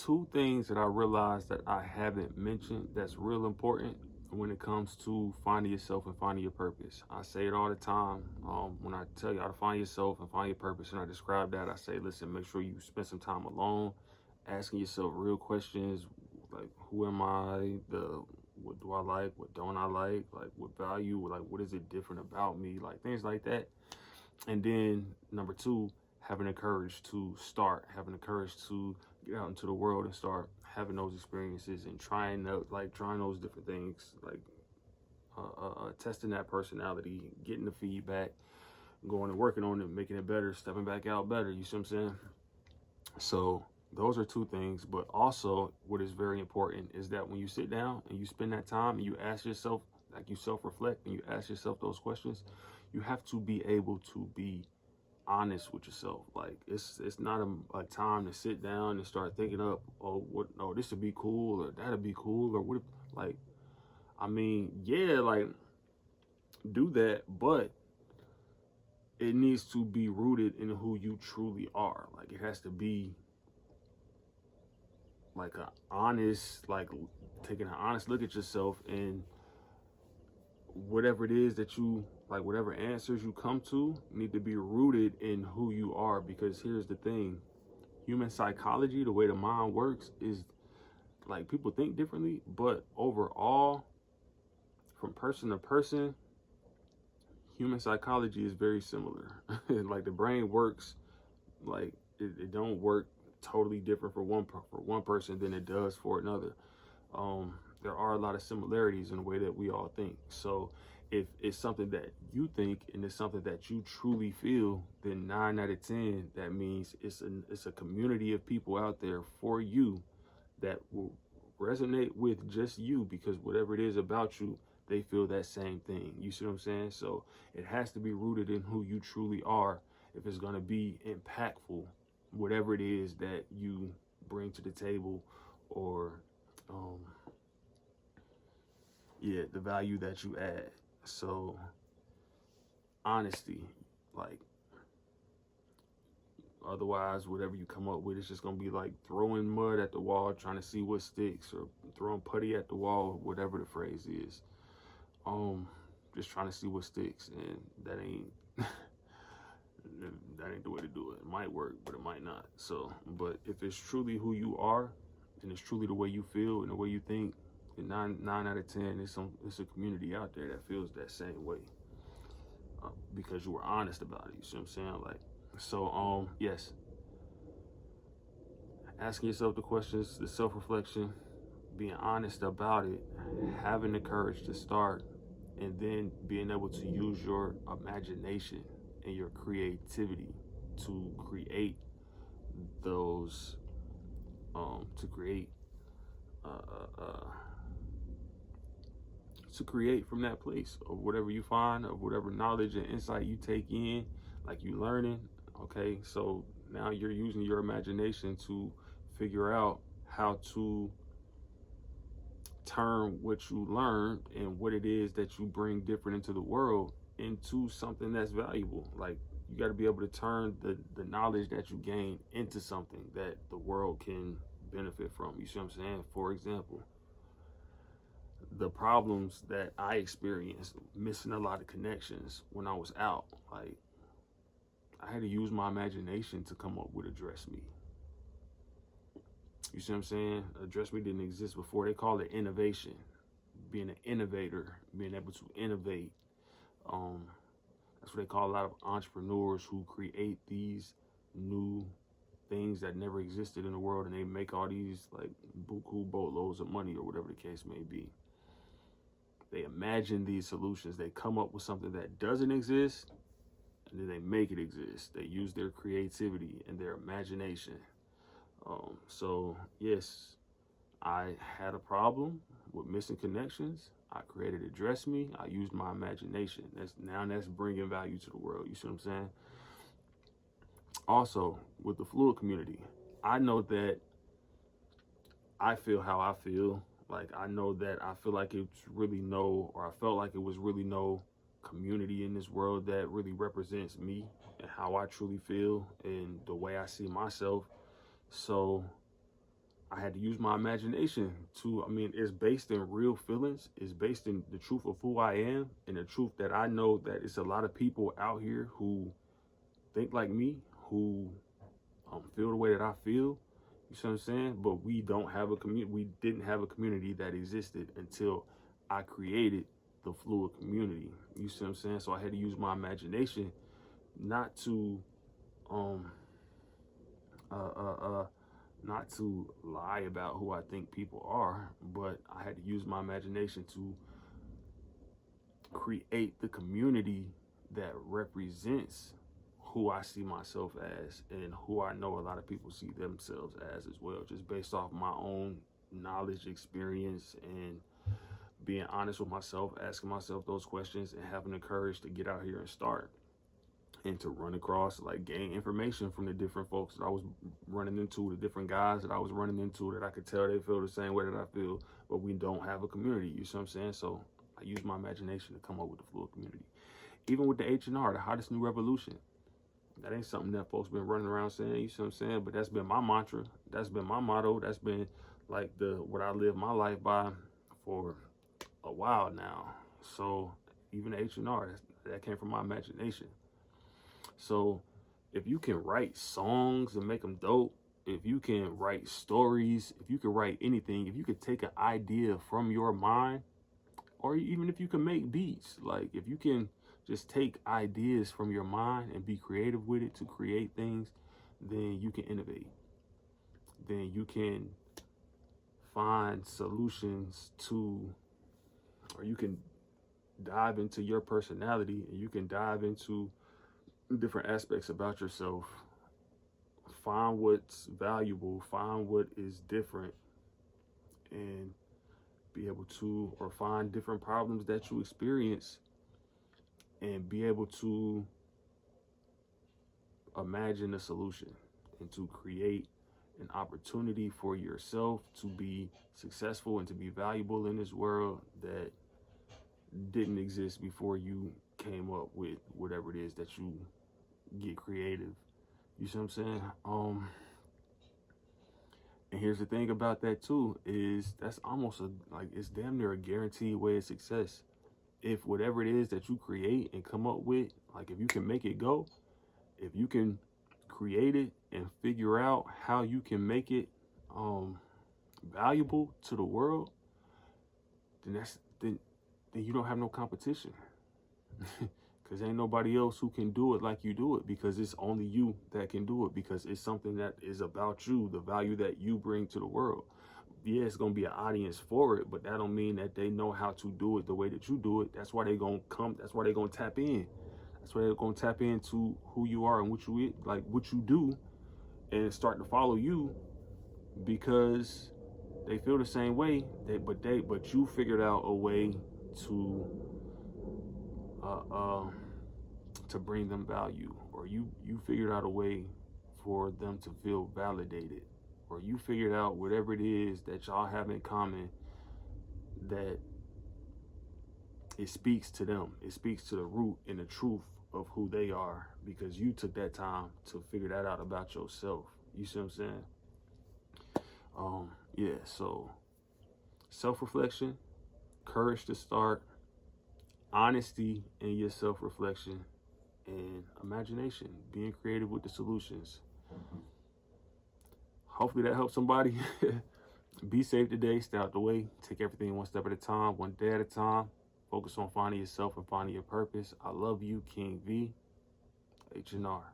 two things that I realized that I haven't mentioned that's real important when it comes to finding yourself and finding your purpose. I say it all the time. When I tell you how to find yourself and find your purpose, and I describe that, I say, listen, make sure you spend some time alone, asking yourself real questions like, who am I? What do I like? What don't I like? Like, what value? Like, what is it different about me? Like, things like that. And then number two, having the courage to start, having the courage to get out into the world and start having those experiences and trying those different things, like testing that personality, getting the feedback, going and working on it, making it better, stepping back out better. You see what I'm saying? So those are two things. But also, what is very important is that when you sit down and you spend that time and you ask yourself, like you self-reflect and you ask yourself those questions, you have to be able to be honest with yourself. Like it's not a time to sit down and start thinking up, this would be cool or that'd be cool or what. Like, I mean, yeah, like do that, but it needs to be rooted in who you truly are. Like, it has to be like a honest, like taking an honest look at yourself, and whatever it is that you like, whatever answers you come to need to be rooted in who you are. Because here's the thing, human psychology, the way the mind works, is like people think differently, but overall, from person to person, human psychology is very similar. Like the brain works, like it don't work totally different for one person than it does for another. There are a lot of similarities in the way that we all think. So if it's something that you think and it's something that you truly feel, then 9 out of 10, that means it's a community of people out there for you that will resonate with just you, because whatever it is about you, they feel that same thing. You see what I'm saying? So it has to be rooted in who you truly are if it's going to be impactful, whatever it is that you bring to the table, or um, the value that you add. So honesty, like, otherwise whatever you come up with, it's just gonna be like throwing mud at the wall trying to see what sticks, or throwing putty at the wall, whatever the phrase is. Just trying to see what sticks, and that ain't that ain't the way to do it. It might work, but it might not. So, but if it's truly who you are, and it's truly the way you feel and the way you think, and nine out of 10, it's a community out there that feels that same way, because you were honest about it. You see what I'm saying? Like, so yes, asking yourself the questions, the self-reflection, being honest about it, having the courage to start, and then being able to use your imagination and your creativity to create those, to create, uh, uh, uh, to create from that place of whatever you find, of whatever knowledge and insight you take in, like you learning. Okay, so now you're using your imagination to figure out how to turn what you learned and what it is that you bring different into the world into something that's valuable. Like, you got to be able to turn the knowledge that you gain into something that the world can benefit from. You see what I'm saying? For example, the problems that I experienced, missing a lot of connections when I was out, like, I had to use my imagination to come up with a dress me. You see what I'm saying? A dress me didn't exist before. They call it innovation, being an innovator, being able to innovate. That's what they call a lot of entrepreneurs who create these new things that never existed in the world, and they make all these like buku boatloads of money, or whatever the case may be. They imagine these solutions. They come up with something that doesn't exist, and then they make it exist. They use their creativity and their imagination. So yes, I had a problem with missing connections. I created a dress me. I used my imagination. That's bringing value to the world. You see what I'm saying? Also, with the fluid community, I know that I feel how I feel. Like, I know that I feel like it's really or I felt like it was really no community in this world that really represents me and how I truly feel and the way I see myself. So I had to use my imagination to, I mean, it's based in real feelings. It's based in the truth of who I am and the truth that I know that it's a lot of people out here who think like me, who feel the way that I feel. You see what I'm saying? But we don't have a community. We didn't have a community that existed until I created the fluid community. You see what I'm saying? So I had to use my imagination, not to um not to lie about who I think people are, but I had to use my imagination to create the community that represents who I see myself as and who I know a lot of people see themselves as well, just based off my own knowledge, experience, and being honest with myself, asking myself those questions, and having the courage to get out here and start, and to run across, like, gain information from the different folks that I was running into, the different guys that I was running into that I could tell they feel the same way that I feel, but we don't have a community. You see what I'm saying? So I use my imagination to come up with the fluid community. Even with the H&R, the hottest new revolution, that ain't something that folks been running around saying, you see what I'm saying? But that's been my mantra. That's been my motto. That's been like what I live my life by for a while now. So even the H&R, that came from my imagination. So if you can write songs and make them dope, if you can write stories, if you can write anything, if you could take an idea from your mind, or even if you can make beats, like if you can just take ideas from your mind and be creative with it to create things, then you can innovate. Then you can find solutions to, or you can dive into your personality, and you can dive into different aspects about yourself. Find what's valuable, find what is different, and be able to, or find different problems that you experience and be able to imagine a solution and to create an opportunity for yourself to be successful and to be valuable in this world that didn't exist before you came up with whatever it is that you get creative. You see what I'm saying? And here's the thing about that too, is that's almost it's damn near a guaranteed way of success. If whatever it is that you create and come up with, like if you can make it go, if you can create it and figure out how you can make it valuable to the world, then you don't have no competition. Because ain't nobody else who can do it like you do it, because it's only you that can do it, because it's something that is about you, the value that you bring to the world. Yeah, it's going to be an audience for it, but that don't mean that they know how to do it the way that you do it. That's why they're going to come. That's why they're going to tap in. That's why they're going to tap into who you are and what you do, and start to follow you, because they feel the same way. But you figured out a way to bring them value, or you figured out a way for them to feel validated, or you figured out whatever it is that y'all have in common, that it speaks to them. It speaks to the root and the truth of who they are, because you took that time to figure that out about yourself. You see what I'm saying? Yeah, so self-reflection, courage to start, honesty in your self-reflection, and imagination, being creative with the solutions. Hopefully that helps somebody. Be safe today, stay out the way, take everything one step at a time, one day at a time. Focus on finding yourself and finding your purpose. I love you, King V, H&R.